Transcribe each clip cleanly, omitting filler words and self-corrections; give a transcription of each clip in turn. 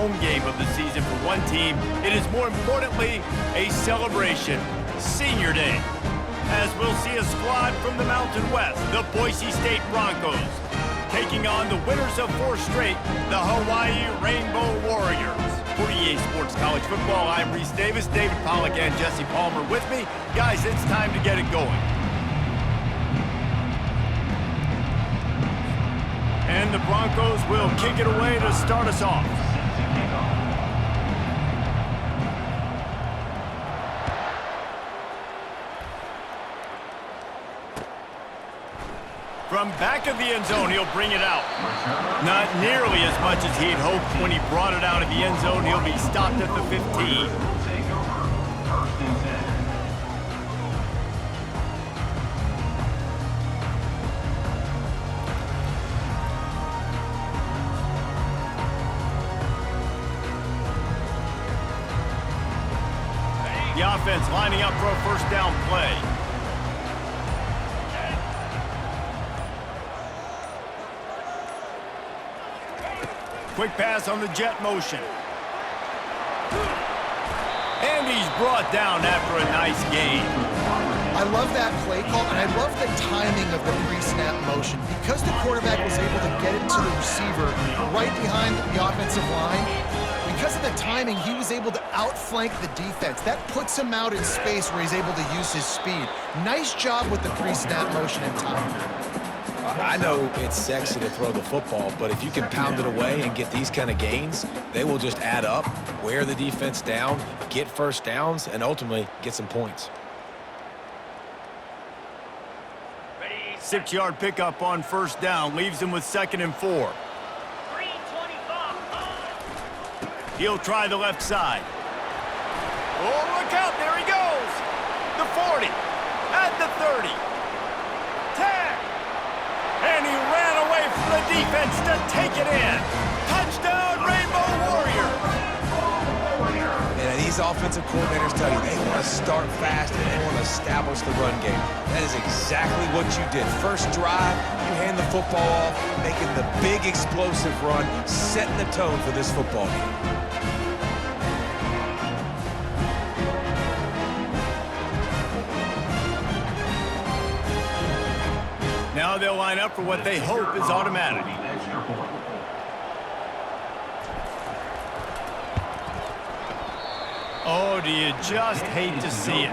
home game of the season for one team, it is more importantly a celebration. Senior Day. As we'll see a squad from the Mountain West, the Boise State Broncos, taking on the winners of 4 straight, the Hawaii Rainbow Warriors. For EA Sports College Football, I'm Reese Davis, David Pollack, and Jesse Palmer with me. Guys, it's time to get it going. And the Broncos will kick it away to start us off. From back of the end zone, he'll bring it out. Not nearly as much as he'd hoped when he brought it out of the end zone. He'll be stopped at the 15. The offense lining up for a first down play. Quick pass on the jet motion. And he's brought down after a nice gain. I love that play call, and I love the timing of the pre-snap motion. Because the quarterback was able to get it to the receiver right behind the offensive line, because of the timing, he was able to outflank the defense. That puts him out in space where he's able to use his speed. Nice job with the pre-snap motion and timing. I know it's sexy to throw the football, but if you can pound it away and get these kind of gains, they will just add up, wear the defense down, get first downs, and ultimately get some points. 6-yard pickup on first down, leaves him with 2nd and 4. He'll try the left side. Oh, look out, there he goes! The 40, at the 30. Tag! And he ran away from the defense to take it in. Touchdown, Rainbow Warriors! And these offensive coordinators tell you they want to start fast and they want to establish the run game. That is exactly what you did. First drive, you hand the football off, making the big explosive run, setting the tone for this football game. Now they'll line up for what they hope is automatic. Oh, do you just hate to see it?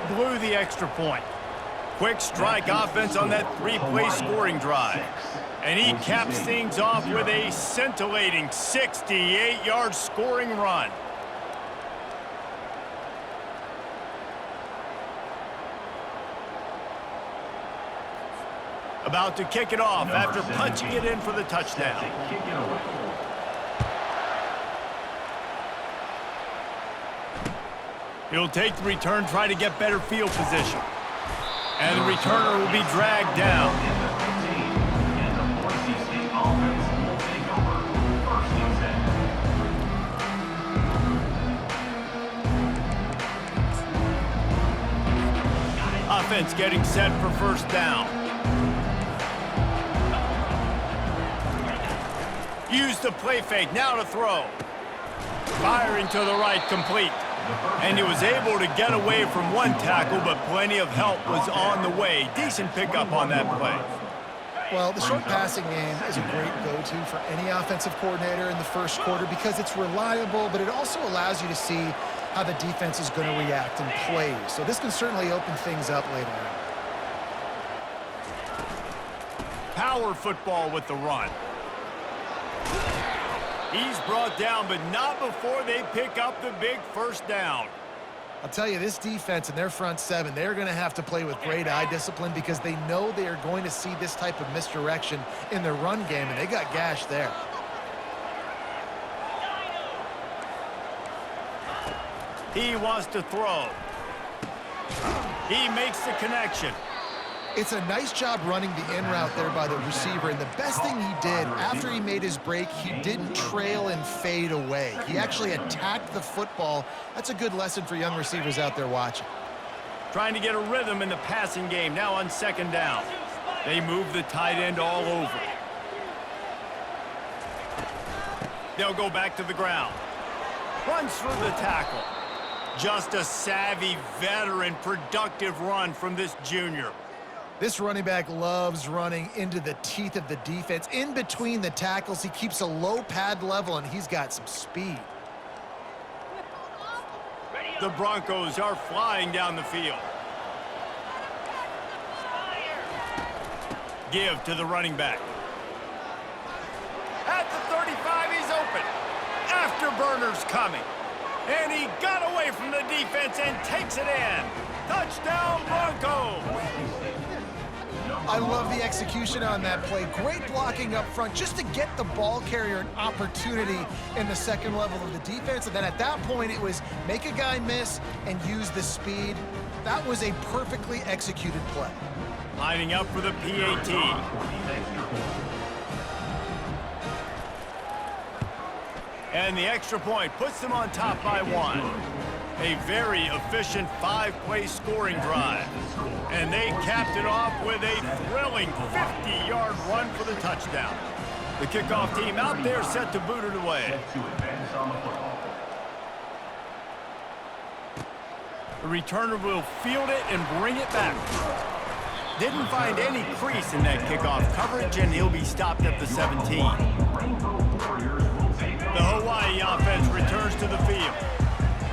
Blew the extra point. Quick strike offense on that 3-play scoring drive. And he caps things off with a scintillating 68-yard scoring run. About to kick it off after punching it in for the touchdown. He'll take the return, try to get better field position. And the returner will be dragged down. Offense getting set for first down. Use the play fake, now to throw. Firing to the right, complete. And he was able to get away from one tackle, but plenty of help was on the way. Decent pickup on that play. Well, the short passing game is a great go-to for any offensive coordinator in the first quarter because it's reliable, but it also allows you to see how the defense is going to react and play. So this can certainly open things up later on. Power football with the run. He's brought down, but not before they pick up the big first down. I'll tell you, this defense and their front seven, they're going to have to play with great eye discipline because they know they are going to see this type of misdirection in their run game, and they got gashed there. He wants to throw. He makes the connection. It's a nice job running the in route there by the receiver, and the best thing he did after he made his break, he didn't trail and fade away. He actually attacked the football. That's a good lesson for young receivers out there watching. Trying to get a rhythm in the passing game, now on second down. They move the tight end all over. They'll go back to the ground. Runs through the tackle. Just a savvy, veteran, productive run from this junior. This running back loves running into the teeth of the defense. In between the tackles, he keeps a low pad level, and he's got some speed. The Broncos are flying down the field. Give to the running back. At the 35, he's open. Afterburner's coming. And he got away from the defense and takes it in. Touchdown, Broncos! I love the execution on that play. Great blocking up front just to get the ball carrier an opportunity in the second level of the defense. And then at that point, it was make a guy miss and use the speed. That was a perfectly executed play. Lining up for the PAT. And the extra point puts them on top by 1. A very efficient 5-play scoring drive. And they capped it off with a thrilling 50-yard run for the touchdown. The kickoff team out there set to boot it away. The returner will field it and bring it back. Didn't find any crease in that kickoff coverage, and he'll be stopped at the 17. The Hawaii offense returns to the field.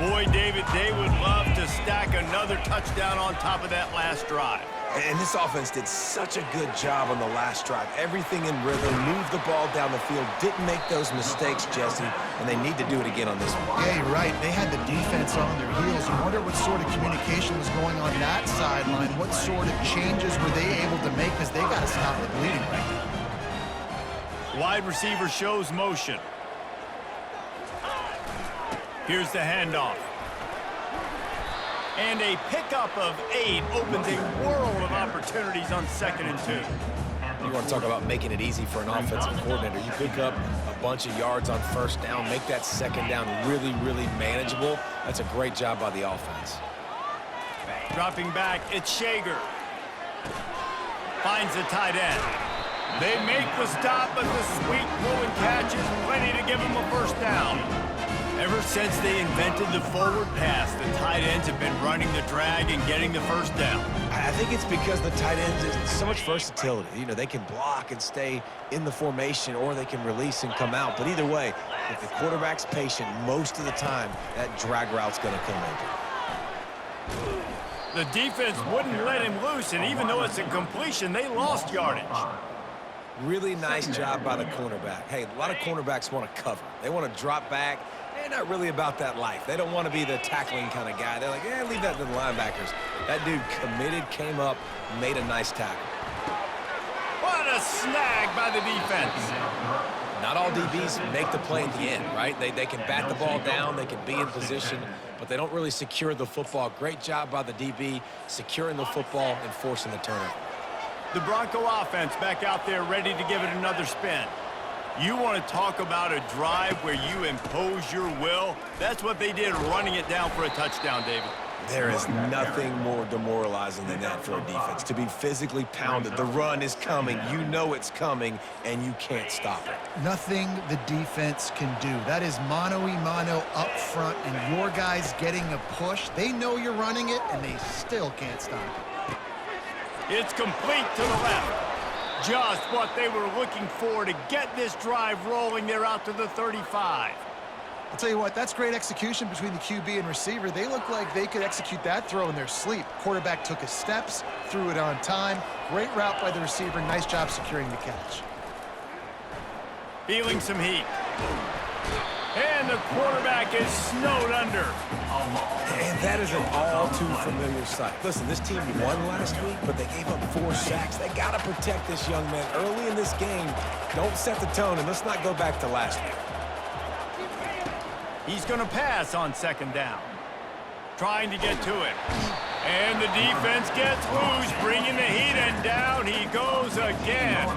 Boy, David, they would love to stack another touchdown on top of that last drive. And this offense did such a good job on the last drive. Everything in rhythm, moved the ball down the field, didn't make those mistakes, Jesse, and they need to do it again on this one. Yeah, you're right. They had the defense on their heels. You wonder what sort of communication was going on that sideline. What sort of changes were they able to make, because they got to stop the bleeding right now. Wide receiver shows motion. Here's the handoff. And a pickup of 8 opens a world of opportunities on 2nd and 2. You want to talk about making it easy for an offensive coordinator. You pick up a bunch of yards on 1st down, make that 2nd down really, really manageable. That's a great job by the offense. Dropping back, it's Shager. Finds the tight end. They make the stop, but the sweet throw and catch is plenty to give them a 1st down. Ever since they invented the forward pass, the tight ends have been running the drag and getting the 1st down. I think it's because the tight ends is so much versatility. You know, they can block and stay in the formation, or they can release and come out. But either way, if the quarterback's patient, most of the time, that drag route's going to come open. The defense wouldn't let him loose, and even though it's a completion, they lost yardage. Really nice job by the cornerback. Hey, a lot of cornerbacks want to cover. They want to drop back. They're not really about that life. They don't want to be the tackling kind of guy. They're like, leave that to the linebackers. That dude committed, came up, made a nice tackle. What a snag by the defense. Not all DBs make the play at the end, right? They can bat the ball down, they can be in position, but they don't really secure the football. Great job by the DB, securing the football and forcing the turnover. The Bronco offense back out there ready to give it another spin. You want to talk about a drive where you impose your will? That's what they did, running it down for a touchdown, David. There is nothing more demoralizing than that for a defense, to be physically pounded. The run is coming, you know it's coming, and you can't stop it. Nothing the defense can do. That is mano-a-mano up front, and your guys getting a push. They know you're running it, and they still can't stop it. It's complete to the left. Just what they were looking for to get this drive rolling. They're out to the 35. I'll tell you what, that's great execution between the QB and receiver. They look like they could execute that throw in their sleep. Quarterback took his steps, threw it on time. Great route by the receiver. Nice job securing the catch. Feeling some heat. And the quarterback is snowed under. And that is an all-too-familiar sight. Listen, this team won last week, but they gave up 4 sacks. They got to protect this young man early in this game. Don't set the tone, and let's not go back to last week. He's going to pass on 2nd down. Trying to get to it. And the defense gets loose, bringing the heat, and down he goes again.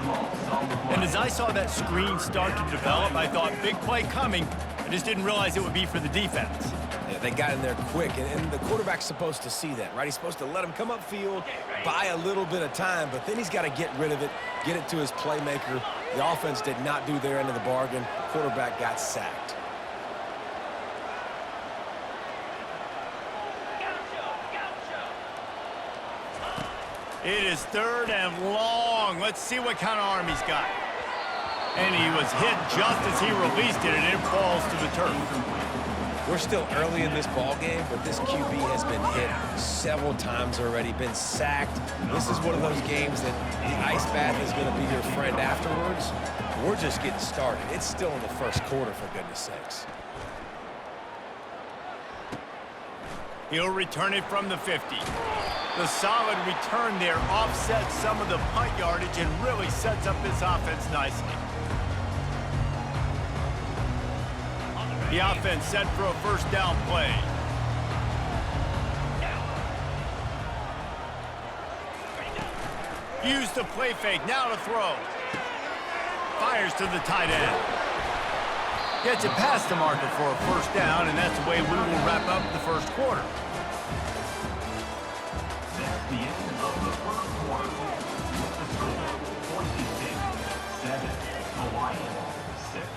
And as I saw that screen start to develop, I thought, big play coming. I just didn't realize it would be for the defense. Yeah, they got in there quick, and the quarterback's supposed to see that, right? He's supposed to let him come upfield, buy a little bit of time, but then he's got to get rid of it, get it to his playmaker. The offense did not do their end of the bargain. Quarterback got sacked. It is 3rd and long. Let's see what kind of arm he's got. And he was hit just as he released it, and it falls to the turf. We're still early in this ball game, but this QB has been hit several times already, been sacked. This is one of those games that the ice bath is going to be your friend afterwards. We're just getting started. It's still in the first quarter, for goodness sakes. He'll return it from the 50. The solid return there offsets some of the punt yardage and really sets up this offense nicely. The offense set for a first down play. Use the play fake, now to throw. Fires to the tight end. Gets it past the marker for a first down, and that's the way we will wrap up the first quarter. That's the end of the first quarter. The score, Boise State 7, Hawaii 6.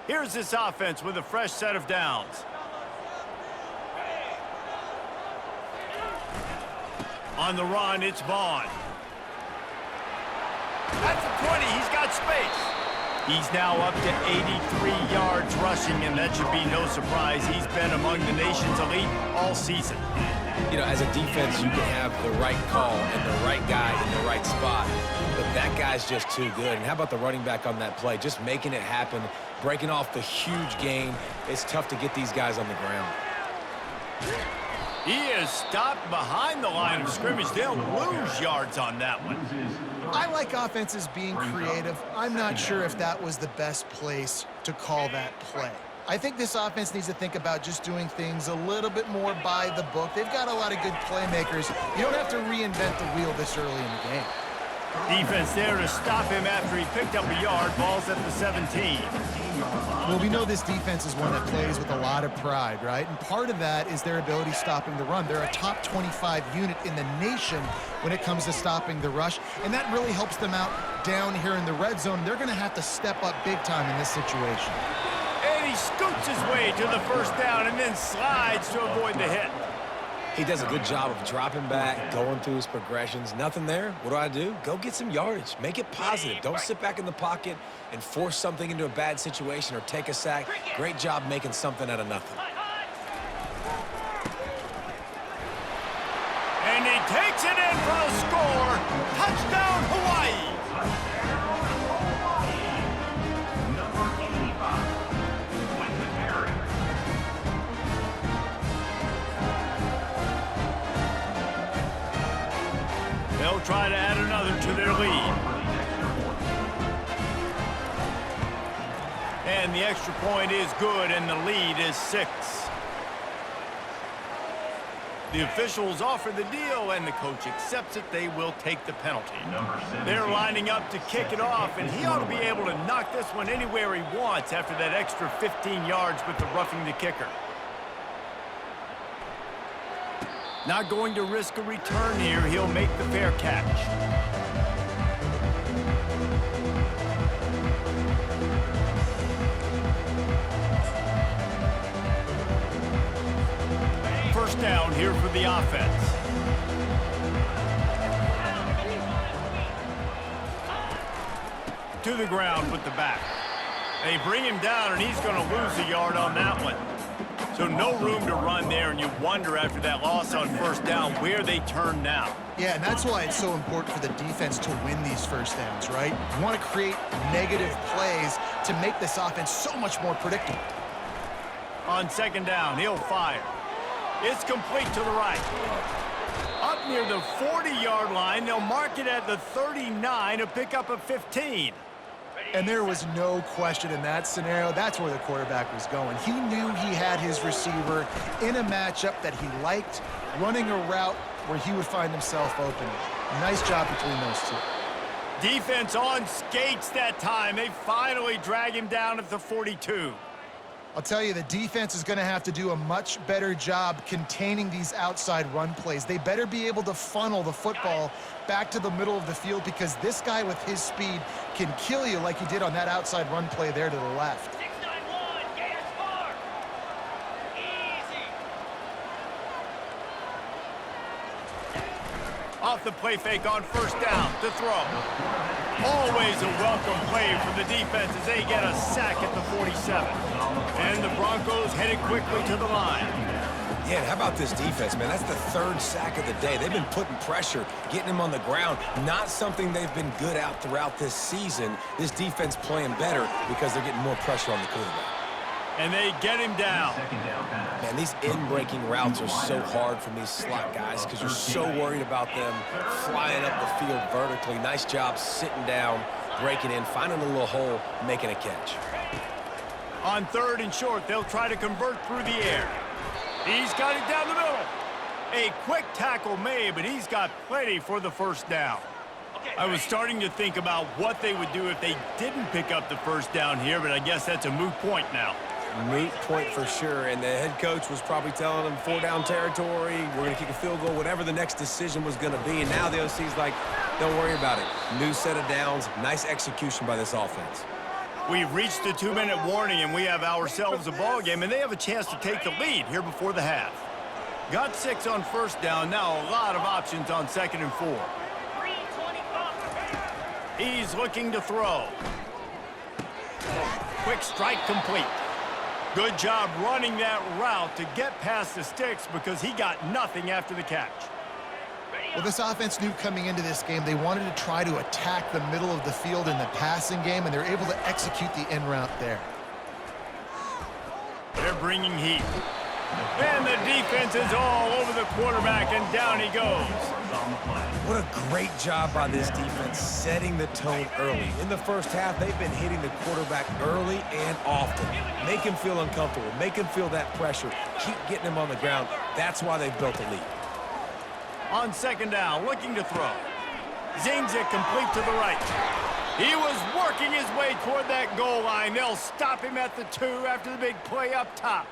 Here's this offense with a fresh set of downs. On the run, it's Vaughn. At the 20, he's got space. He's now up to 83 yards rushing, and that should be no surprise. He's been among the nation's elite all season. You know, as a defense, you can have the right call and the right guy in the right spot, but that guy's just too good. And how about the running back on that play? Just making it happen, breaking off the huge gain. It's tough to get these guys on the ground. He is stopped behind the line of scrimmage. They'll lose yards on that one. I like offenses being creative. I'm not sure if that was the best place to call that play. I think this offense needs to think about just doing things a little bit more by the book. They've got a lot of good playmakers. You don't have to reinvent the wheel this early in the game. Defense there to stop him after he picked up a yard. Ball's at the 17. Well, we know this defense is one that plays with a lot of pride, right? And part of that is their ability stopping the run. They're a top 25 unit in the nation when it comes to stopping the rush, and that really helps them out down here in the red zone. They're going to have to step up big time in this situation. And he scoots his way to the first down and then slides to avoid the hit. He does a good job of dropping back, going through his progressions. Nothing there. What do? Go get some yardage. Make it positive. Don't sit back in the pocket and force something into a bad situation or take a sack. Great job making something out of nothing. And he takes it in for the score. Touchdown, Hawaii. Number 85, Quentin Perry. They'll try to add another to their lead. And the extra point is good, and the lead is 6. The officials offer the deal, and the coach accepts it. They will take the penalty. They're lining up to kick it off, and he ought to be able to knock this one anywhere he wants after that extra 15 yards with the roughing the kicker. Not going to risk a return here. He'll make the fair catch. First down here for the offense. To the ground with the back. They bring him down, and he's going to lose a yard on that one. So no room to run there, and you wonder after that loss on first down where they turn now. Yeah, and that's why it's so important for the defense to win these first downs, right? You want to create negative plays to make this offense so much more predictable. On second down, he'll fire. It's complete to the right. Up near the 40-yard line, they'll mark it at the 39 to pick up a 15. And there was no question in that scenario. That's where the quarterback was going. He knew he had his receiver in a matchup that he liked, running a route where he would find himself open. Nice job between those two. Defense on skates that time. They finally drag him down at the 42. I'll tell you, the defense is going to have to do a much better job containing these outside run plays. They better be able to funnel the football back to the middle of the field, because this guy with his speed can kill you like he did on that outside run play there to the left. 691, Gators Farm. Easy. Off the play fake on first down to throw. Always a welcome play from the defense as they get a sack at the 47. And the Broncos headed quickly to the line. Yeah, and how about this defense, man? That's the third sack of the day. They've been putting pressure, getting him on the ground. Not something they've been good at throughout this season. This defense playing better because they're getting more pressure on the quarterback. And they get him down. Man, these in-breaking routes are so hard from these slot guys because you're so worried about them flying up the field vertically. Nice job sitting down, breaking in, finding a little hole, making a catch. On third and short, they'll try to convert through the air. He's got it down the middle. A quick tackle made, but he's got plenty for the first down. I was starting to think about what they would do if they didn't pick up the first down here, but I guess that's a moot point now. Moot point for sure, and the head coach was probably telling them 4-down territory, we're going to kick a field goal, whatever the next decision was going to be, and now the OC's like, don't worry about it. New set of downs, nice execution by this offense. We've reached the 2-minute warning, and we have ourselves a ball game, and they have a chance to take the lead here before the half. Got 6 on first down, now a lot of options on 2nd and 4. 325. He's looking to throw. Quick strike complete. Good job running that route to get past the sticks because he got nothing after the catch. Well, this offense knew coming into this game they wanted to try to attack the middle of the field in the passing game, and they're able to execute the in route there. They're bringing heat. And the defense is all over the quarterback, and down he goes. What a great job by this defense setting the tone early. In the first half, they've been hitting the quarterback early and often. Make him feel uncomfortable. Make him feel that pressure. Keep getting him on the ground. That's why they've built a lead. On 2nd down, looking to throw. Zings it complete to the right. He was working his way toward that goal line. They'll stop him at the 2 after the big play up top.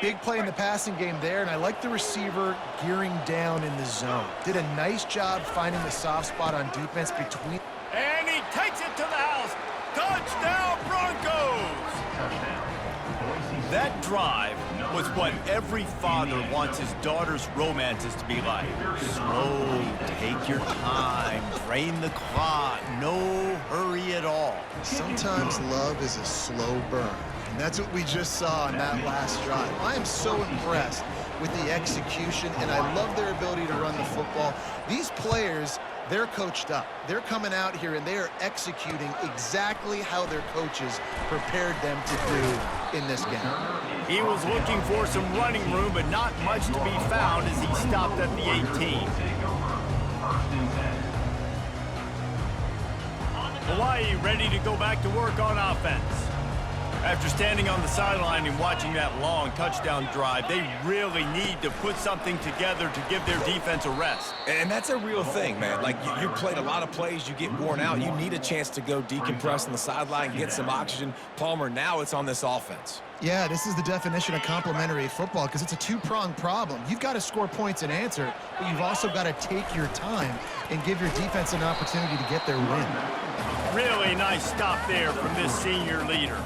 Big play in the passing game there, and I like the receiver gearing down in the zone. Did a nice job finding the soft spot on defense between. And he takes it to the house. Touchdown, Broncos! That drive was what every father wants his daughter's romances to be like. Slow, take your time, drain the clock, no hurry at all. Sometimes love is a slow burn. And that's what we just saw on that last drive. I am so impressed with the execution, and I love their ability to run the football. These players, they're coached up. They're coming out here, and they are executing exactly how their coaches prepared them to do in this game. He was looking for some running room, but not much to be found as he stopped at the 18. Hawaii ready to go back to work on offense. After standing on the sideline and watching that long touchdown drive, they really need to put something together to give their defense a rest. And that's a real thing, man. Like, you played a lot of plays, you get worn out. You need a chance to go decompress on the sideline, get some oxygen. Palmer, now it's on this offense. Yeah, this is the definition of complementary football because it's a two-pronged problem. You've got to score points and answer, but you've also got to take your time and give your defense an opportunity to get their win. Really nice stop there from this senior leader.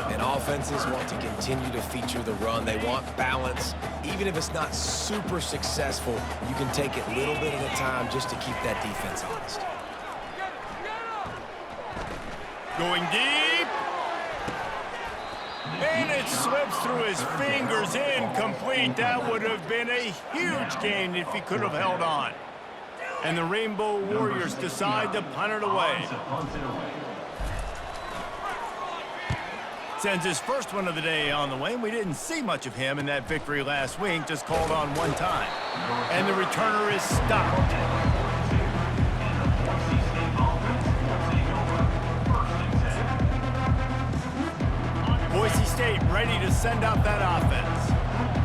And offenses want to continue to feature the run. They want balance. Even if it's not super successful, you can take it a little bit at a time just to keep that defense honest. Going deep. And it slips through his fingers, incomplete. That would have been a huge gain if he could have held on. And the Rainbow Warriors decide to punt it away. Sends his first one of the day on the way. We didn't see much of him in that victory last week, just called on one time. And the returner is stopped. Boise State ready to send out that offense.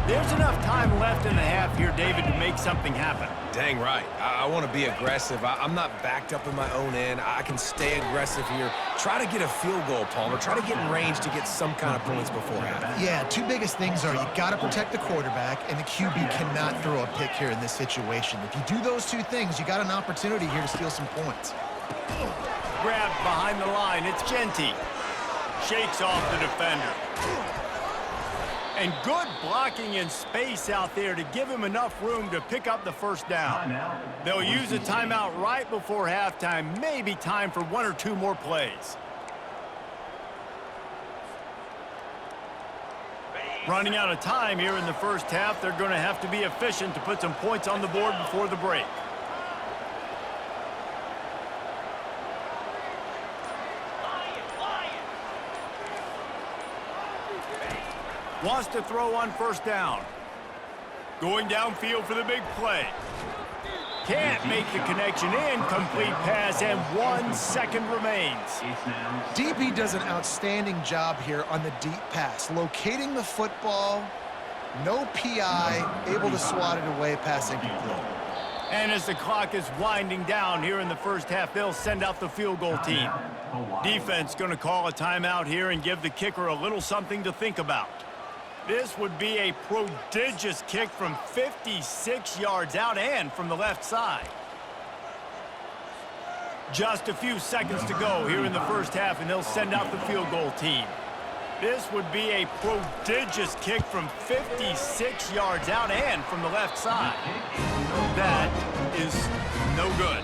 There's enough time left in the half here, David, to make something happen. Dang right. I want to be aggressive. I'm not backed up in my own end. I can stay aggressive here. Try to get a field goal, Palmer. Try to get in range to get some kind of points before half. Yeah, two biggest things are you got to protect the quarterback, and the QB cannot throw a pick here in this situation. If you do those two things, you got an opportunity here to steal some points. Grabbed behind the line. It's Genty. Shakes off the defender. And good blocking in space out there to give him enough room to pick up the first down. They'll use a timeout right before halftime. Maybe time for one or two more plays. Running out of time here in the first half. They're going to have to be efficient to put some points on the board before the break. Wants to throw on first down. Going downfield for the big play. Can't make the connection. Incomplete pass, and 1 second remains. DB does an outstanding job here on the deep pass. Locating the football, no PI, able to swat it away, pass incomplete. And as the clock is winding down here in the first half, they'll send out the field goal team. Defense going to call a timeout here and give the kicker a little something to think about. This would be a prodigious kick from 56 yards out and from the left side. Just a few seconds to go here in the first half, and they'll send out the field goal team. This would be a prodigious kick from 56 yards out and from the left side. That is no good.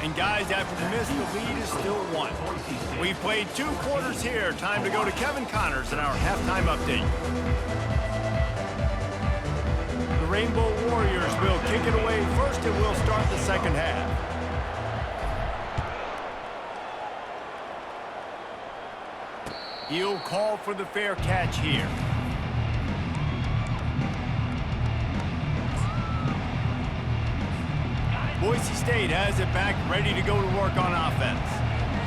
And guys, after the miss, the lead is still 1. We've played 2 quarters here. Time to go to Kevin Connors in our halftime update. The Rainbow Warriors will kick it away first, and we'll start the second half. He'll call for the fair catch here. Boise State has it back, ready to go to work on offense.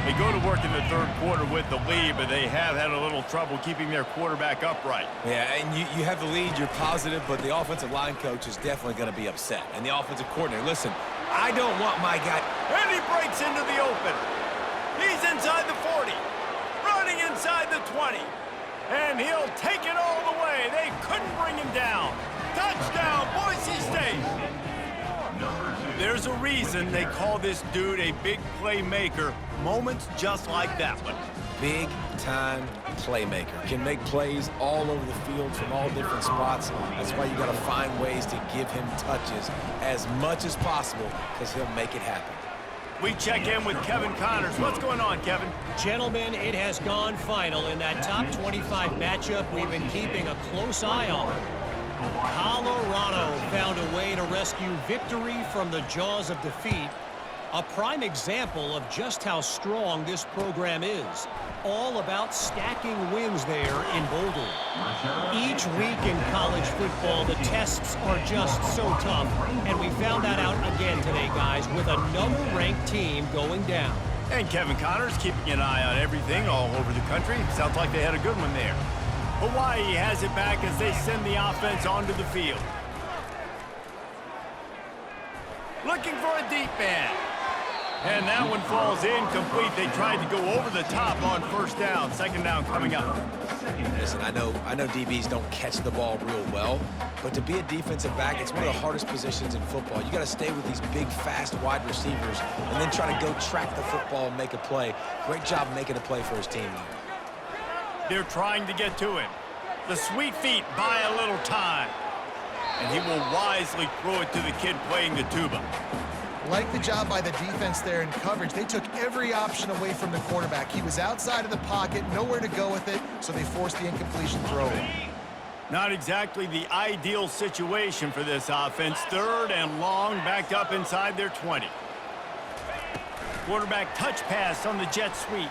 They go to work in the third quarter with the lead, but they have had a little trouble keeping their quarterback upright. Yeah, and you have the lead, you're positive, but the offensive line coach is definitely going to be upset. And the offensive coordinator, listen, I don't want my guy. And he breaks into the open. He's inside the 40, running inside the 20. And he'll take it all the way. They couldn't bring him down. Touchdown, Boise State. There's a reason they call this dude a big playmaker. Moments just like that one. Big-time playmaker. Can make plays all over the field from all different spots. That's why you got to find ways to give him touches as much as possible, because he'll make it happen. We check in with Kevin Connors. What's going on, Kevin? Gentlemen, it has gone final in that top 25 matchup we've been keeping a close eye on. Colorado found a way to rescue victory from the jaws of defeat. A prime example of just how strong this program is. All about stacking wins there in Boulder. Each week in college football, the tests are just so tough, and we found that out again today, guys, with another ranked team going down. And Kevin Connors keeping an eye on everything all over the country. Sounds like they had a good one there. Hawaii has it back as they send the offense onto the field. Looking for a deep man. And that one falls incomplete. They tried to go over the top on first down. Second down coming up. Listen, I know DBs don't catch the ball real well, but to be a defensive back, it's one of the hardest positions in football. You got to stay with these big, fast wide receivers and then try to go track the football and make a play. Great job making a play for his team there. They're trying to get to him. The sweet feet buy a little time. And he will wisely throw it to the kid playing the tuba. Like the job by the defense there in coverage. They took every option away from the quarterback. He was outside of the pocket, nowhere to go with it, so they forced the incompletion throw. Not exactly the ideal situation for this offense. Third and long, backed up inside their 20. Quarterback touch pass on the jet sweep.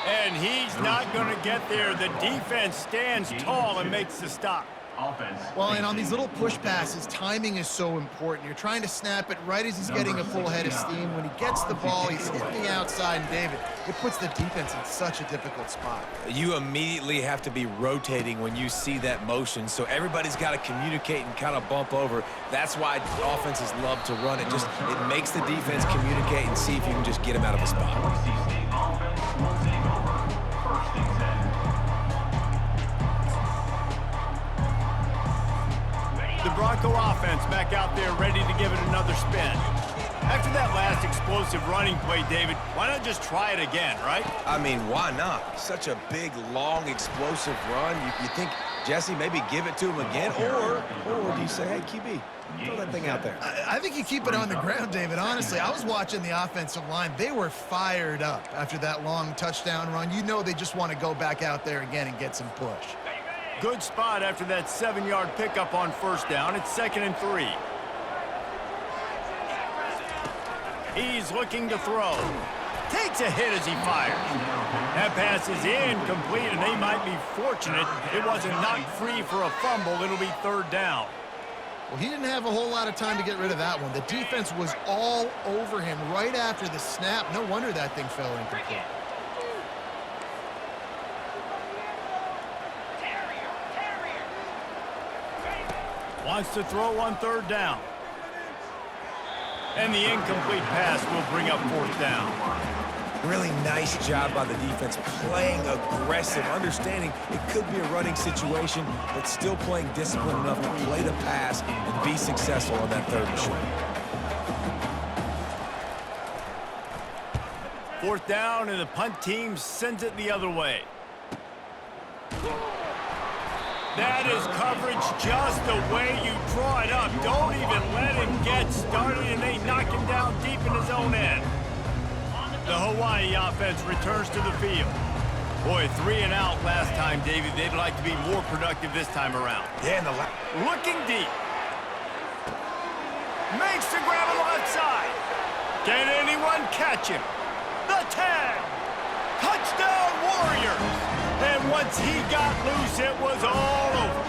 And he's not going to get there. The defense stands tall and makes the stop. Offense. Well, and on these little push passes, timing is so important. You're trying to snap it right as he's getting a full head of steam. When he gets the ball, he's hitting the outside, and David, it puts the defense in such a difficult spot. You immediately have to be rotating when you see that motion, so everybody's got to communicate and kind of bump over. That's why offenses love to run it. It makes the defense communicate and see if you can just get him out of a spot. Boise State offense will take over. First and 10. The Bronco offense back out there ready to give it another spin. After that last explosive running play, David, why not just try it again, right? I mean, why not? Such a big, long, explosive run. You think, Jesse, maybe give it to him again? Or do you say, hey, QB, throw that thing out there? I think you keep it on the ground, David. Honestly, I was watching the offensive line. They were fired up after that long touchdown run. You know they just want to go back out there again and get some push. Good spot after that 7-yard pickup on first down. It's 2nd and 3. He's looking to throw. Takes a hit as he fires. That pass is incomplete, and they might be fortunate it wasn't knocked free for a fumble. It'll be 3rd down. Well, he didn't have a whole lot of time to get rid of that one. The defense was all over him right after the snap. No wonder that thing fell incomplete. Wants to throw on 3rd down. And the incomplete pass will bring up 4th down. Really nice job by the defense, playing aggressive, understanding it could be a running situation, but still playing disciplined enough to play the pass and be successful on that 3rd and short. 4th down, and the punt team sends it the other way. That is coverage just the way you draw it up. Don't even let him get started, and they knock him down deep in his own end. The Hawaii offense returns to the field. Boy, 3 and out last time, David. They'd like to be more productive this time around. Yeah, Looking deep. Makes the grab on the left side. Can anyone catch him? The 10. Touchdown, Warriors. And once he got loose, it was all over.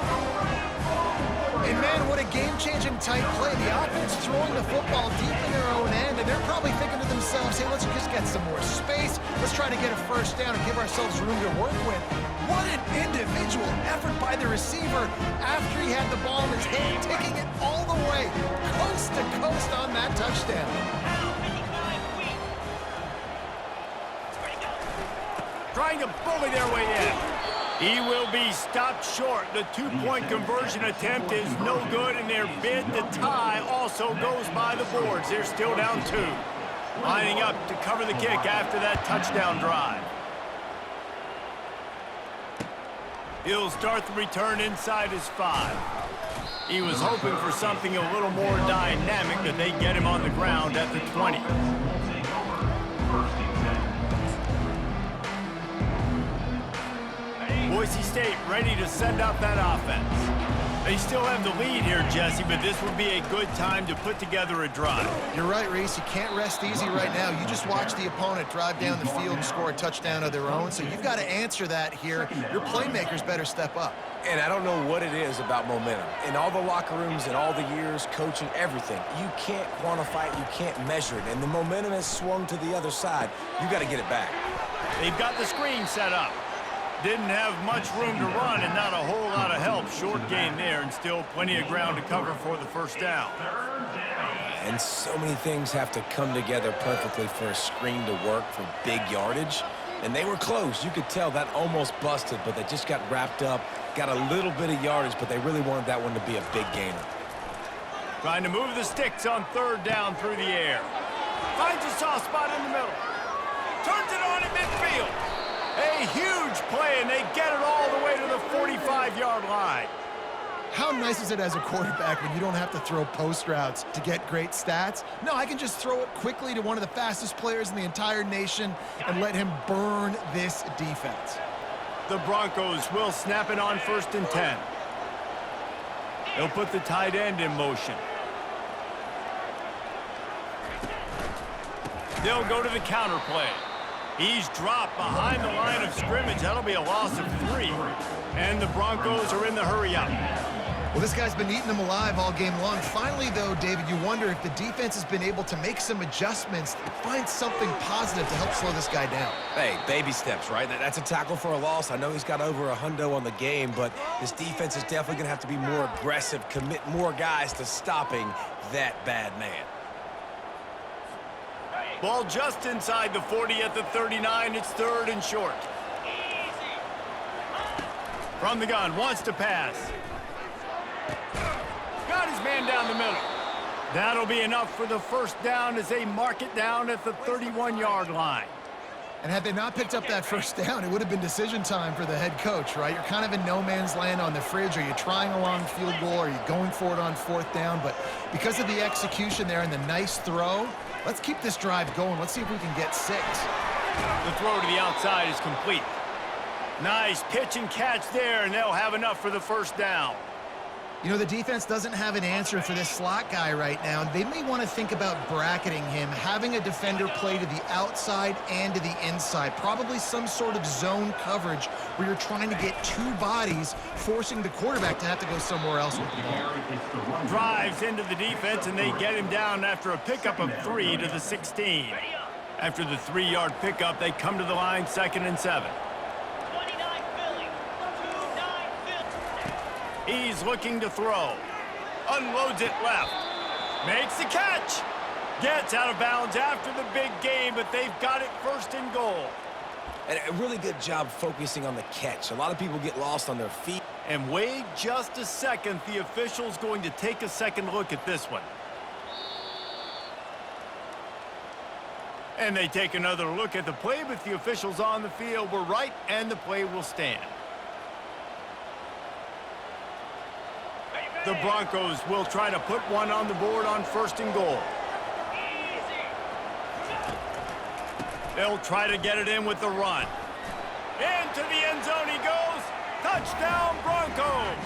And man, what a game-changing tight play. The offense throwing the football deep in their own end, and they're probably thinking to themselves, hey, let's just get some more space. Let's try to get a first down and give ourselves room to work with. What an individual effort by the receiver after he had the ball in his hand, taking it all the way, coast to coast on that touchdown. Trying to bully their way in. He will be stopped short. The 2-point conversion attempt is no good, and their bid to tie also goes by the boards. They're still down 2. Lining up to cover the kick after that touchdown drive. He'll start the return inside his 5. He was hoping for something a little more dynamic, but they get him on the ground at the 20. Boise State ready to send out that offense. They still have the lead here, Jesse, but this would be a good time to put together a drive. You're right, Reese. You can't rest easy right now. You just watch the opponent drive down the field and score a touchdown of their own, so you've got to answer that here. Your playmakers better step up. And I don't know what it is about momentum. In all the locker rooms and all the years, coaching, everything, you can't quantify it, you can't measure it. And the momentum has swung to the other side. You got to get it back. They've got the screen set up. Didn't have much room to run and not a whole lot of help. Short gain there and still plenty of ground to cover for the first down. And so many things have to come together perfectly for a screen to work for big yardage. And they were close. You could tell that almost busted, but they just got wrapped up, got a little bit of yardage, but they really wanted that one to be a big gainer. Trying to move the sticks on 3rd down through the air. Finds a soft spot in the middle. Turns it on at midfield. A huge play, and they get it all the way to the 45-yard line. How nice is it as a quarterback when you don't have to throw post routes to get great stats? No, I can just throw it quickly to one of the fastest players in the entire nation and let him burn this defense. The Broncos will snap it on 1st and 10. They'll put the tight end in motion. They'll go to the counter play. He's dropped behind the line of scrimmage. That'll be a loss of 3. And the Broncos are in the hurry up. Well, this guy's been eating them alive all game long. Finally, though, David, you wonder if the defense has been able to make some adjustments, find something positive to help slow this guy down. Hey, baby steps, right? That's a tackle for a loss. I know he's got over a hundo on the game, but this defense is definitely going to have to be more aggressive, commit more guys to stopping that bad man. Ball just inside the 40 at the 39. It's 3rd and short. From the gun, wants to pass. Got his man down the middle. That'll be enough for the first down as they mark it down at the 31-yard line. And had they not picked up that first down, it would have been decision time for the head coach, right? You're kind of in no man's land on the fridge. Are you trying a long field goal? Are you going for it on 4th down? But because of the execution there and the nice throw, let's keep this drive going. Let's see if we can get 6. The throw to the outside is complete. Nice pitch and catch there, and they'll have enough for the first down. You know, the defense doesn't have an answer for this slot guy right now. They may want to think about bracketing him, having a defender play to the outside and to the inside. Probably some sort of zone coverage where you're trying to get 2 bodies, forcing the quarterback to have to go somewhere else with the ball. Drives into the defense, and they get him down after a pickup of 3 to the 16. After the 3-yard pickup, they come to the line 2nd and 7. He's looking to throw. Unloads it left. Makes the catch. Gets out of bounds after the big game, but they've got it 1st and goal. And a really good job focusing on the catch. A lot of people get lost on their feet. And wait just a second. The official's going to take a second look at this one. And they take another look at the play, but the officials on the field were right, and the play will stand. The Broncos will try to put one on the board on 1st and goal. They'll try to get it in with the run. Into the end zone he goes. Touchdown, Broncos.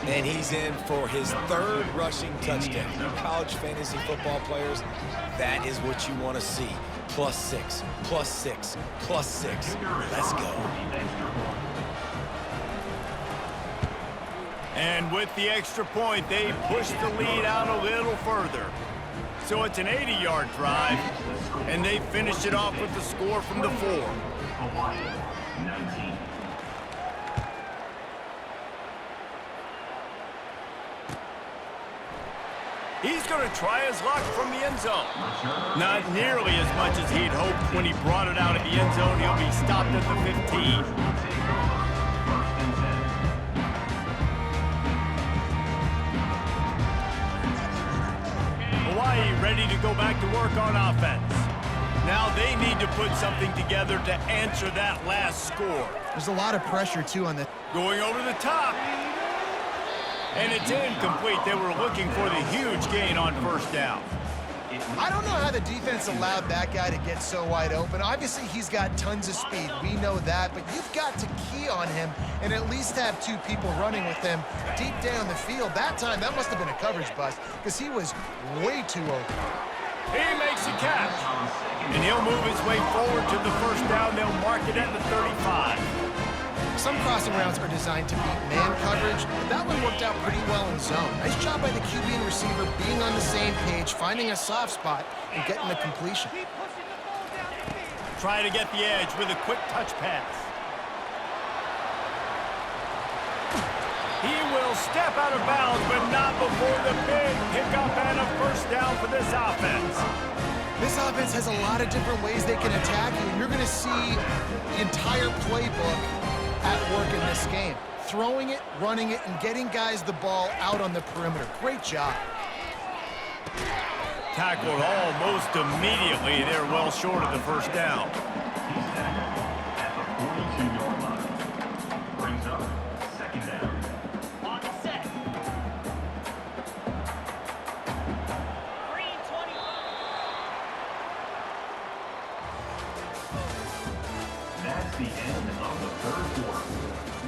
And he's in for his 3rd rushing touchdown. You college fantasy football players, that is what you want to see. +6, +6, +6. Let's go. And with the extra point, they push the lead out a little further. So it's an 80-yard drive, and they finish it off with the score from the 4. Hawaii, 19. He's going to try his luck from the end zone. Not nearly as much as he'd hoped when he brought it out of the end zone. He'll be stopped at the 15. Hawaii ready to go back to work on offense. Now they need to put something together to answer that last score. There's a lot of pressure, too, on the... Going over the top. And it's incomplete. They were looking for the huge gain on 1st down. I don't know how the defense allowed that guy to get so wide open. Obviously, he's got tons of speed. We know that, but you've got to key on him and at least have 2 people running with him deep down the field. That time, that must have been a coverage bust because he was way too open. He makes a catch, and he'll move his way forward to the 1st down. They'll mark it at the 35. Some crossing routes are designed to beat man coverage, but that one worked out pretty well in zone. Nice job by the QB and receiver being on the same page, finding a soft spot, and getting the completion. Try to get the edge with a quick touch pass. He will step out of bounds, but not before the big pickup and a 1st down for this offense. This offense has a lot of different ways they can attack you, and you're going to see the entire playbook at work in this game. Throwing it, running it, and getting guys the ball out on the perimeter. Great job. Tackled almost immediately. They're well short of the 1st down. He's tackled at the 42-yard line. Brings up 2nd down. On set. Green 25. That's the end of the 3rd quarter.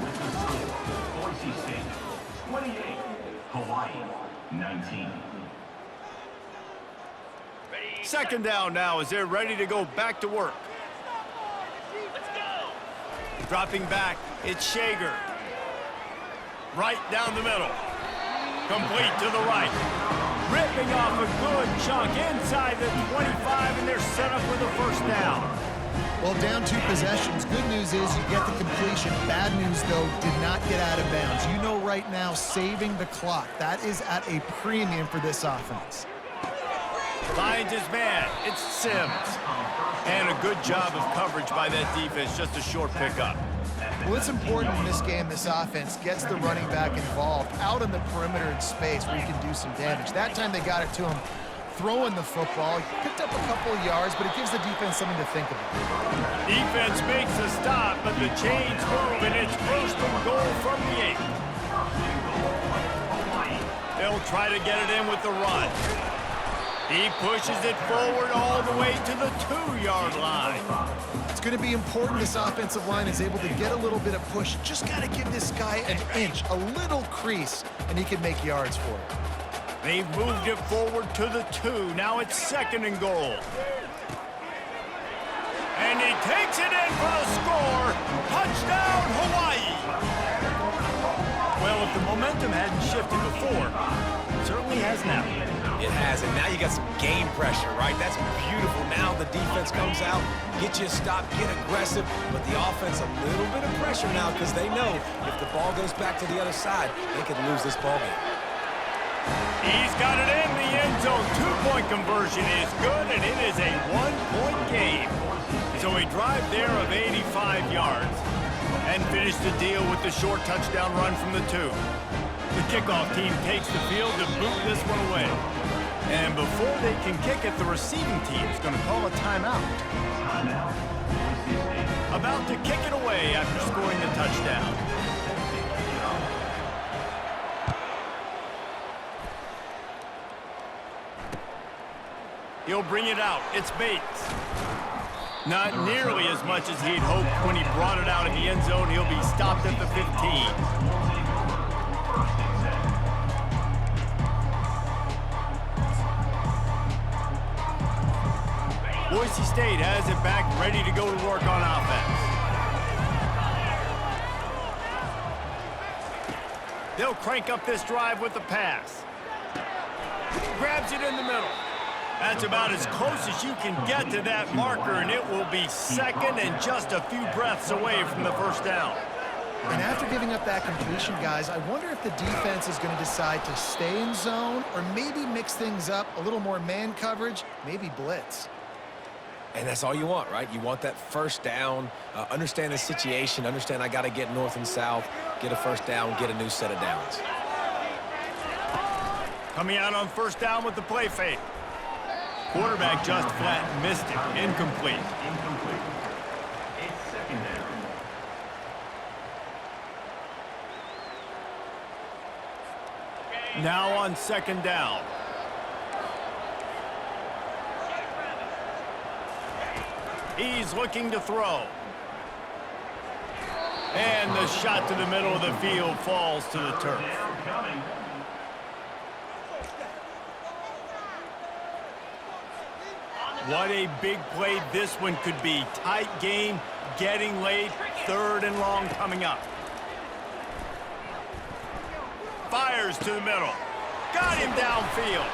With the score, Boise State 28, Hawaii 19. 2nd down now as they're ready to go back to work. Let's go. Dropping back, it's Shager. Right down the middle. Complete to the right. Ripping off a good chunk inside the 25, and they're set up with a first down. Well, down 2 possessions. Good news is you get the completion. Bad news, though, did not get out of bounds. You know right now, saving the clock. That is at a premium for this offense. Finds his man. It's Sims. And a good job of coverage by that defense. Just a short pickup. Well, it's important in this game, this offense gets the running back involved out on the perimeter in space where you can do some damage. That time they got it to him throwing the football. He picked up a couple of yards, but it gives the defense something to think about. Defense makes a stop, but the chains move, and it's first and goal from the 8. They'll try to get it in with the run. He pushes it forward all the way to the 2-yard line. It's going to be important this offensive line is able to get a little bit of push. Just got to give this guy an inch, a little crease, and he can make yards for it. They've moved it forward to the 2. Now it's second and goal. And he takes it in for the score. Touchdown, Hawaii. Well, if the momentum hadn't shifted before, it certainly has now. It has, and now you got some game pressure, right? That's beautiful. Now the defense comes out, get you a stop, get aggressive, but the offense a little bit of pressure now because they know if the ball goes back to the other side, they could lose this ball game. He's got it in the end zone. 2-point conversion is good, and it is a 1-point game. So a drive there of 85 yards and finished the deal with the short touchdown run from the 2. The kickoff team takes the field to boot this one away. And before they can kick it, the receiving team is going to call a timeout. About to kick it away after scoring the touchdown. He'll bring it out. It's Bates. Not nearly as much as he'd hoped when he brought it out in the end zone. He'll be stopped at the 15. Boise State has it back, ready to go to work on offense. They'll crank up this drive with the pass. Grabs it in the middle. That's about as close as you can get to that marker, and it will be second and just a few breaths away from the first down. And after giving up that completion, guys, I wonder if the defense is going to decide to stay in zone or maybe mix things up, a little more man coverage, maybe blitz. And that's all you want, right? You want that first down, understand the situation, understand I got to get north and south, get a first down, get a new set of downs. Coming out on first down with the play fake. Quarterback just flat missed it. Incomplete. It's second down. Now on second down. He's looking to throw. And the shot to the middle of the field falls to the turf. What a big play this one could be. Tight game, getting late, third and long coming up. Fires to the middle. Got him downfield.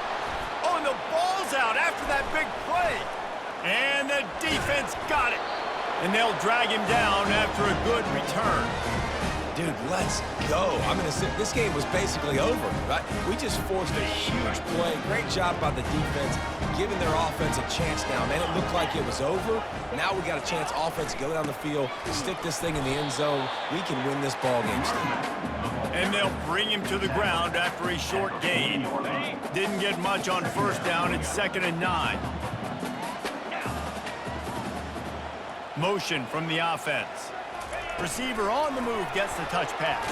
Oh, and the ball's out after that big play. And the defense got it. And they'll drag him down after a good return. Dude, let's go. I'm going to say this game was basically over, right? We just forced a huge play. Great job by the defense, giving their offense a chance now. Man, it looked like it was over. Now we got a chance, offense, go down the field, stick this thing in the end zone. We can win this ball game still. And they'll bring him to the ground after a short gain. Didn't get much on first down. It's 2nd and 9. Motion from the offense. Receiver on the move gets the touch pass.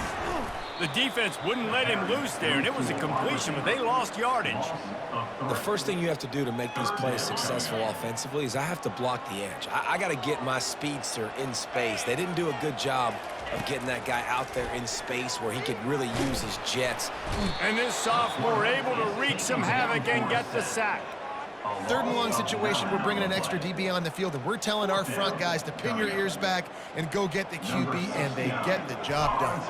The defense wouldn't let him loose there, and it was a completion, but they lost yardage. The first thing you have to do to make these plays successful offensively is I have to block the edge. I got to get my speedster in space. They didn't do a good job of getting that guy out there in space where he could really use his jets. And this sophomore able to wreak some havoc and get the sack. Third and long situation, we're bringing an extra DB on the field, and we're telling our front guys to pin your ears back and go get the QB, and they get the job done.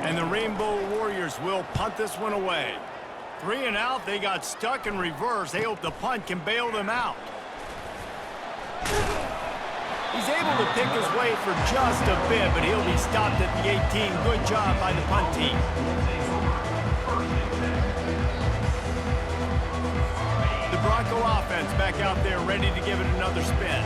And the Rainbow Warriors will punt this one away. 3 and out, they got stuck in reverse. They hope the punt can bail them out. He's able to pick his way for just a bit, but he'll be stopped at the 18. Good job by the punt team. The Bronco offense back out there ready to give it another spin.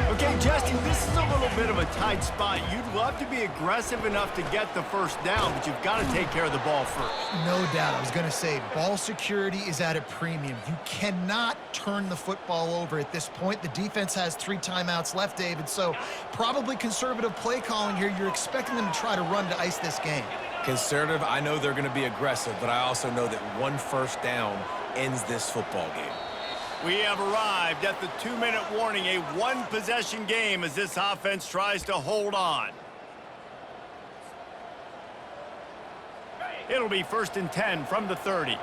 Okay, Justin, this is a little bit of a tight spot. You'd love to be aggressive enough to get the first down, but you've got to take care of the ball first. No doubt. I was going to say, ball security is at a premium. You cannot turn the football over at this point. The defense has 3 timeouts left, David, so probably conservative play calling here. You're expecting them to try to run to ice this game. Conservative, I know they're going to be aggressive, but I also know that 1 first down ends this football game. We have arrived at the 2-minute warning, a 1-possession game as this offense tries to hold on. It'll be 1st and 10 from the 30.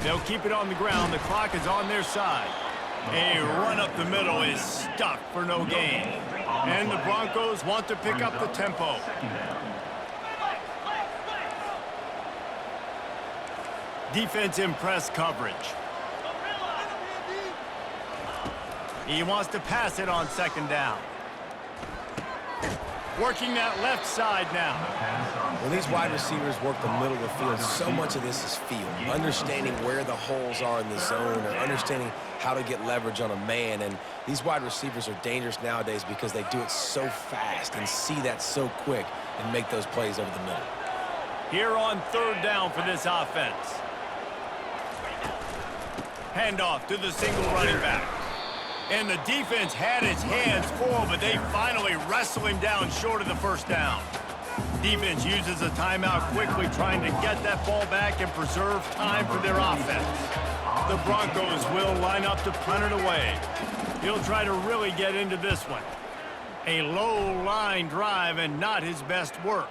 They'll keep it on the ground. The clock is on their side. A run up the middle is stuck for no gain. And the Broncos want to pick up the tempo. Defense in press coverage. He wants to pass it on 2nd down. Working that left side now. When these wide receivers work the middle of the field, so much of this is feel. Understanding where the holes are in the zone, or understanding how to get leverage on a man. And these wide receivers are dangerous nowadays because they do it so fast and see that so quick and make those plays over the middle. Here on 3rd down for this offense. Handoff to the single running back. And the defense had its hands full, but they finally wrestle him down short of the 1st down. Defense uses a timeout quickly, trying to get that ball back and preserve time for their offense. The Broncos will line up to punt it away. He'll try to really get into this one. A low line drive and not his best work.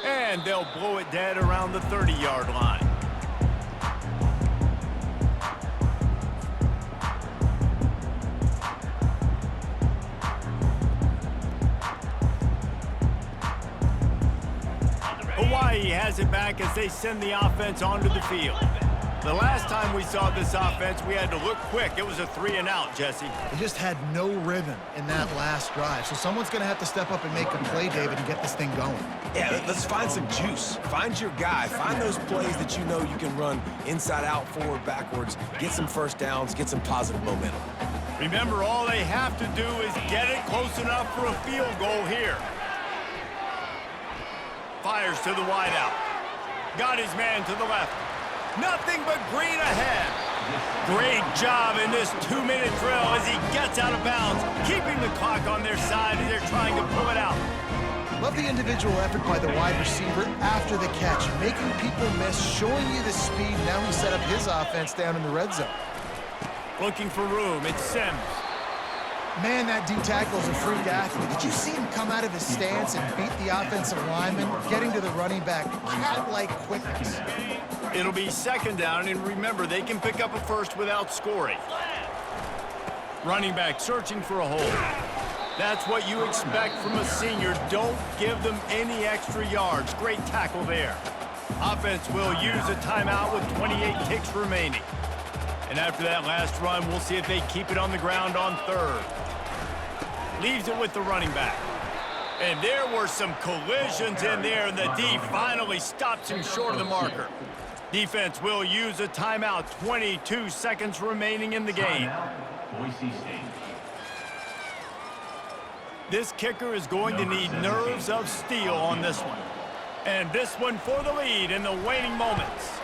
And they'll blow it dead around the 30-yard line. Hawaii has it back as they send the offense onto the field. The last time we saw this offense, we had to look quick. It was a 3 and out, Jesse. They just had no rhythm in that last drive, so someone's going to have to step up and make a play, David, and get this thing going. Yeah, let's find some juice. Find your guy. Find those plays that you know you can run inside out, forward, backwards. Get some first downs. Get some positive momentum. Remember, all they have to do is get it close enough for a field goal here. Fires to the wideout. Got his man to the left. Nothing but green ahead. Great job in this 2-minute drill as he gets out of bounds, keeping the clock on their side as they're trying to pull it out. Love the individual effort by the wide receiver after the catch, making people miss, showing you the speed. Now he set up his offense down in the red zone. Looking for room, it's Sims. Man, that D tackle is a freak athlete. Did you see him come out of his stance and beat the offensive lineman, getting to the running back? Cat-like quickness. It'll be 2nd down, and remember, they can pick up a first without scoring. Running back searching for a hole. That's what you expect from a senior. Don't give them any extra yards. Great tackle there. Offense will use a timeout with 28 ticks remaining. And after that last run, we'll see if they keep it on the ground on 3rd. Leaves it with the running back. And there were some collisions in there, and the D finally stops him short of the marker. Defense will use a timeout. 22 seconds remaining in the game. Boise State. This kicker is going to need nerves of steel on this one. And this one for the lead in the waning moments.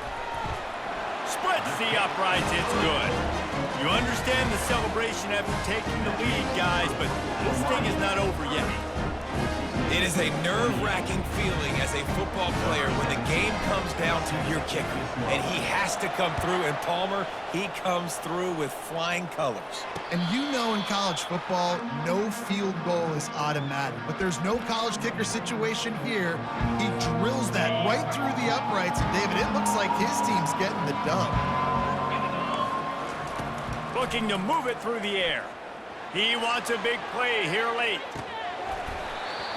Splits the uprights, it's good. You understand the celebration after taking the lead, guys, but this thing is not over yet. It is a nerve-wracking feeling as a football player when the game comes down to your kicker. And he has to come through, and Palmer, he comes through with flying colors. And you know in college football, no field goal is automatic. But there's no college kicker situation here. He drills that right through the uprights. And David, it looks like his team's getting the dub. Looking to move it through the air. He wants a big play here late.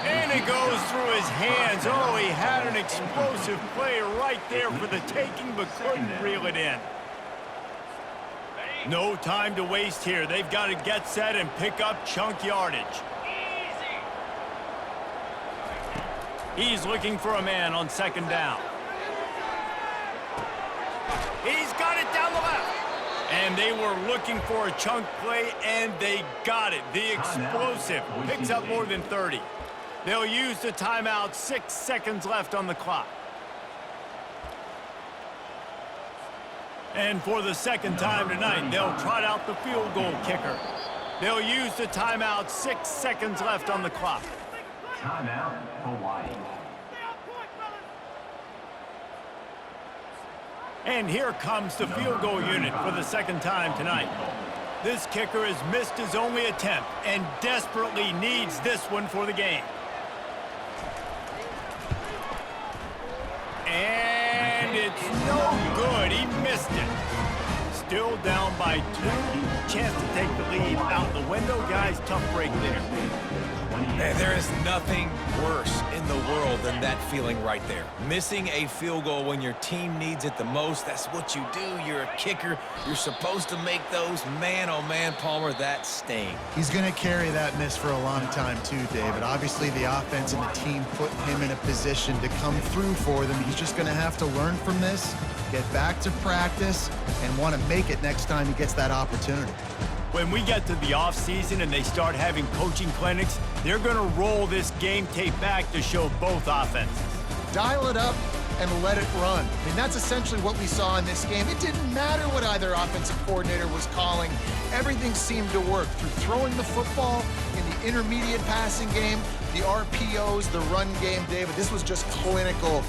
And it goes through his hands. Oh, he had an explosive play right there for the taking, but couldn't reel it in. No time to waste here. They've got to get set and pick up chunk yardage. He's looking for a man on second down. He's got it down the left. And they were looking for a chunk play, and they got it. The explosive picks up more than 30. They'll use the timeout, 6 seconds left on the clock. And for the second time tonight, they'll trot out the field goal kicker. They'll use the timeout, 6 seconds left on the clock. Timeout, Hawaii. And here comes the field goal unit for the second time tonight. This kicker has missed his only attempt and desperately needs this one for the game. And it's no good. He missed it. Still down by 2. Chance to take the lead out the window. Guys, tough break there. Man, there is nothing worse in the world than that feeling right there. Missing a field goal when your team needs it the most, that's what you do. You're a kicker. You're supposed to make those. Man, oh man, Palmer, that stings. He's going to carry that miss for a long time too, David. Obviously, the offense and the team put him in a position to come through for them. He's just going to have to learn from this, get back to practice, and want to make it next time he gets that opportunity. When we get to the offseason and they start having coaching clinics, they're going to roll this game tape back to show both offenses. Dial it up and let it run. I mean, that's essentially what we saw in this game. It didn't matter what either offensive coordinator was calling. Everything seemed to work through throwing the football in the intermediate passing game, the RPOs, the run game, David. This was just clinical